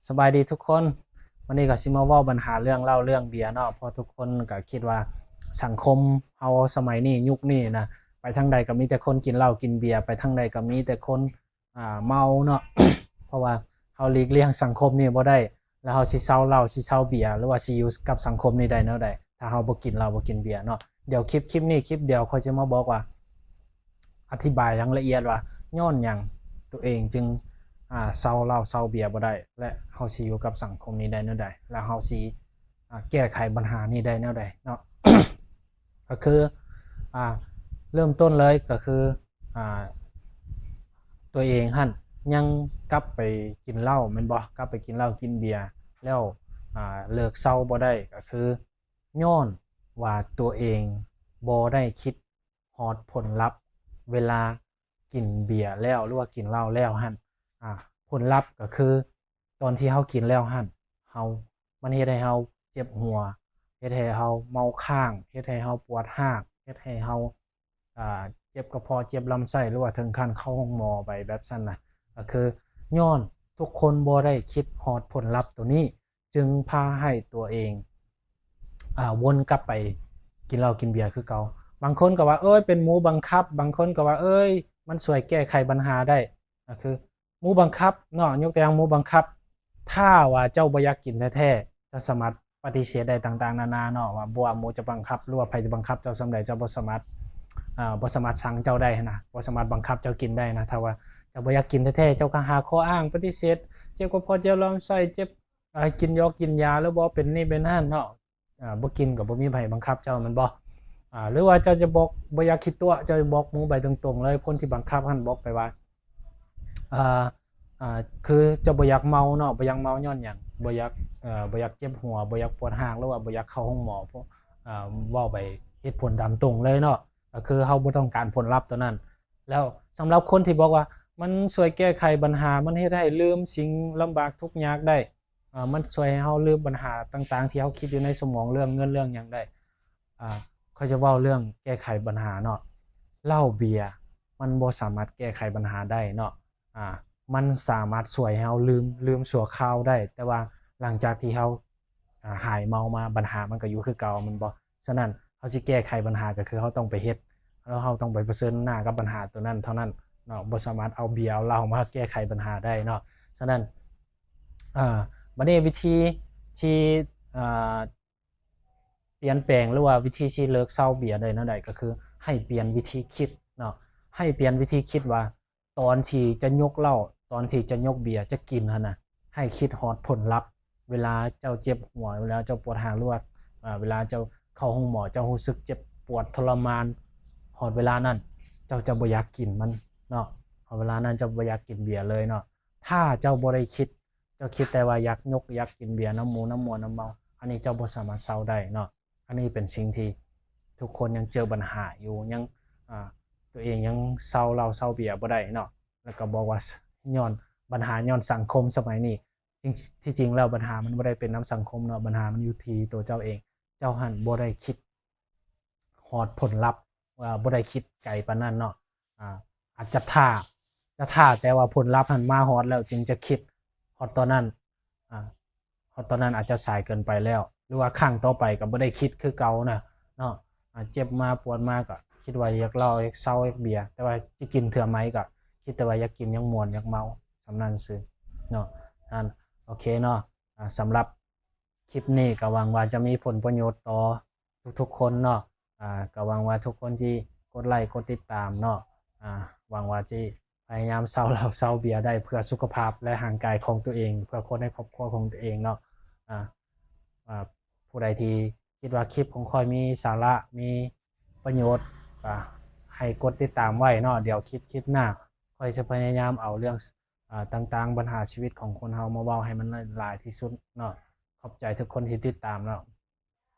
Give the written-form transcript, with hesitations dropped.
สบายดีทุกคนวันนี้ก็สิมาเว้าปัญหาเรื่องเหล้าเรื่องเบียร์เนาะเพราะทุกคนก็คิดว่าสังคมเฮาสมัยนี้ยุคนี้นะไปทางใดก็มีแต่คนกินเหล้ากินเบียร์ไปทางใดก็มีแต่คนเมาเนาะ เพราะว่าเฮาหลีกเลี่ยงสังคมนี้บ่ได้แล้วเฮาสิเซาเหล้าสิเซาเบียร์หรือว่าสิอยู่กับสังคมนี้ได้แนวใดถ้าเฮาบ่กินเหล้าบ่กินเบียร์เนาะเดี๋ยวคลิปนี้คลิปเดียวค่อยจะมาบอกว่าอธิบายอย่างละเอียดว่าย้อนหยังตัวเองจึงเซาเหล้าเซาเบียร์บ่ได้และเฮาสิอยู่กับสังคมนี้ได้แนวใดแล้วเฮาสิแก้ไขปัญหานี้ได้แนวใดเนาะ ก็คืออ่าเริ่มต้นเลยก็คืออ่าตัวเองหั่นยังกลับไปกินเหล้าแม่นบ่กลับไปกินเหล้ากินเบียร์แล้วเลิกเซาบ่ได้ก็คือย้อนว่าตัวเองบ่ได้คิดฮอดผลลัพธ์เวลากินเบียร์แล้วหรือว่ากินเหล้าแล้วหั่นผลลัพธ์ก็คือตอนที่เฮากินแล้วหั่นเฮามันเฮ็ดให้เฮาเจ็บหัวเฮ็ดให้เฮาเมาค้างเฮ็ดให้เฮาปวดร้างเฮ็ดให้เฮาเจ็บกระเพาะเจ็บลำไส้หรือว่าถึงขั้นเข้าห้องหมอไปแบบนั้นน่ะก็คือย้อนทุกคนบ่ได้คิดฮอดผลลัพธ์ตัวนี้จึงพาให้ตัวเองวนกลับไปกินเหล้ากินเบียร์คือเก่าบางคนก็ว่าเอ้ยเป็นหมู่บังคับบางคนก็ว่าเอ้ยมันช่วยแก้ไขปัญหาได้ก็คือหมู่บังคับเนาะยกตัวอย่างหมู่บังคับถ้าว่าเจ้าบ่อยากกินแท้ๆจะสามารถปฏิเสธได้ต่างๆนานาเนาะว่าบ่ว่าหมู่จะบังคับหรือว่าไผจะบังคับเจ้าส่ำใดเจ้าบ่สามารถสั่งเจ้าได้นะบ่สามารถบังคับเจ้ากินได้นะถ้าว่าเจ้าบ่อยากกินแท้ๆเจ้าก็หาข้ออ้างปฏิเสธเจ็บกระเพาะเจ็บลำไส้เจ็บกินยากินยาแล้วบ่เป็นนี่เป็นนั่นเนาะบ่กินก็บ่มีไผบังคับเจ้าแม่นบ่หรือว่าเจ้าจะบอกบ่อยากคิดตัวเจ้าจะบอกหมู่ไปตรงๆเลยคนที่บังคับหั่นบอกไปว่าอ่าคือเจ้าบ่อยากเมาเนาะบ่อยากเมาย้อนหยังบ่อยากเจ็บหัวบ่อยากปวดร้างหรือว่าบ่อยากเข้าห้องหมอเพราะเว้าไปเหตุผลตามตรงเลยเนาะก็คือเฮาบ่ต้องการผลลัพธ์ตัวนั้นแล้วสำหรับคนที่บอกว่ามันช่วยแก้ไขปัญหามันเฮ็ดให้ลืมสิ่งลำบากทุกข์ยากได้มันช่วยให้เฮาลืมปัญหาต่างๆที่เฮาคิดอยู่ในสมองเรื่องเงินเรื่องหยังได้เขาจะเว้าเรื่องแก้ไขปัญหาเนาะเหล้าเบียร์มันบ่สามารถแก้ไขปัญหาได้เนาะมันสามารถช่วยให้เฮาลืมชั่วคราวได้แต่ว่าหลังจากที่เฮาหายเมามาปัญหามันก็อยู่คือเก่าแม่นบ่ฉะนั้นเฮาสิแก้ไขปัญหาก็คือเฮาต้องไปเฮ็ดแล้วเฮาต้องไปเผชิญหน้ากับปัญหาตัวนั้นเท่านั้นเนาะบ่สามารถเอาเบียร์เอาเหล้ามาแก้ไขปัญหาได้เนาะฉะนั้นบัดนี้วิธีที่อ่า เปลี่ยนแปลงหรือว่าวิธีที่เลิกเศร้าเบียร์ได้แนวใดก็คือให้เปลี่ยนวิธีคิดเนาะให้เปลี่ยนวิธีคิดว่าตอนที่จะยกเหล้าตอนที่จะยกเบียร์จะกินหั่นน่ะให้คิดฮอดผลลัพธ์เวลาเจ้าเจ็บหัวเวลาเจ้าปวดร้างหรือว่าเวลาเจ้าเข้าห้องหมอเจ้ารู้สึกเจ็บปวดทรมานฮอดเวลานั้นเจ้าจะบ่อยากกินมันเนาะฮอดเวลานั้นเจ้าบ่อยากกินเบียร์เลยเนาะถ้าเจ้าบ่ได้คิดเจ้าคิดแต่ว่าอยากยกอยากกินเบียร์น้ำหมูน้ำมัวน้ำเมาอันนี้เจ้าบ่สามารถเซาได้เนาะ อันนี้เป็นสิ่งที่ทุกคนยังเจอปัญหาอยู่ยังตัวเองยังเศร้าเหล้าเศร้าเบียร์บ่ได้เนาะแล้วก็บอกว่าย้อนปัญหาย้อนสังคมสมัยนี้ที่จริงแล้วปัญหามันบ่ได้เป็นน้ำสังคมเนาะปัญหามันอยู่ที่ตัวเจ้าเองเจ้าหันบ่ได้คิดฮอดผลลัพธ์บ่ได้คิดไกลปานนั้นเนาะอาจจะท่าแต่ว่าผลลัพธ์หันมาฮอดแล้วจึงจะคิดฮอดตอนนั้นฮอดตอนนั้นอาจจะสายเกินไปแล้วหรือว่าครั้งต่อไปก็บ่ได้คิดคือเก่านะเนาะเจ็บมาปวดมาก็คิดว่าอยากเหล้าอยากเซาอยากเบียร์แต่ว่าสิกินเทื่อไหมก็คิดแต่ว่าอยากกินอยากม่วนอยากเมาส่ำนั้นซื่อเนาะโอเคเนาะสำหรับคลิปนี้ก็หวังว่าจะมีผลประโยชน์ต่อทุกๆคนเนาะก็หวังว่าทุกคนสิกดไลค์กดติดตามเนาะหวังว่าสิพยายามเซาเหล้าเซาเบียร์ได้เพื่อสุขภาพและร่างกายของตัวเองเพื่อคนในครอบครัวของตัวเองเนาะผู้ใดที่คิดว่าคลิปของค่อยมีสาระมีประโยชน์ก็ให้กดติดตามไว้เนาะเดี๋ยวคลิปหน้าค่อยจะพยายามเอาเรื่องต่างๆปัญหาชีวิตของคนเฮามาเว้าให้มันหลายที่สุดเนาะขอบใจทุกคนที่ติดตามเนาะ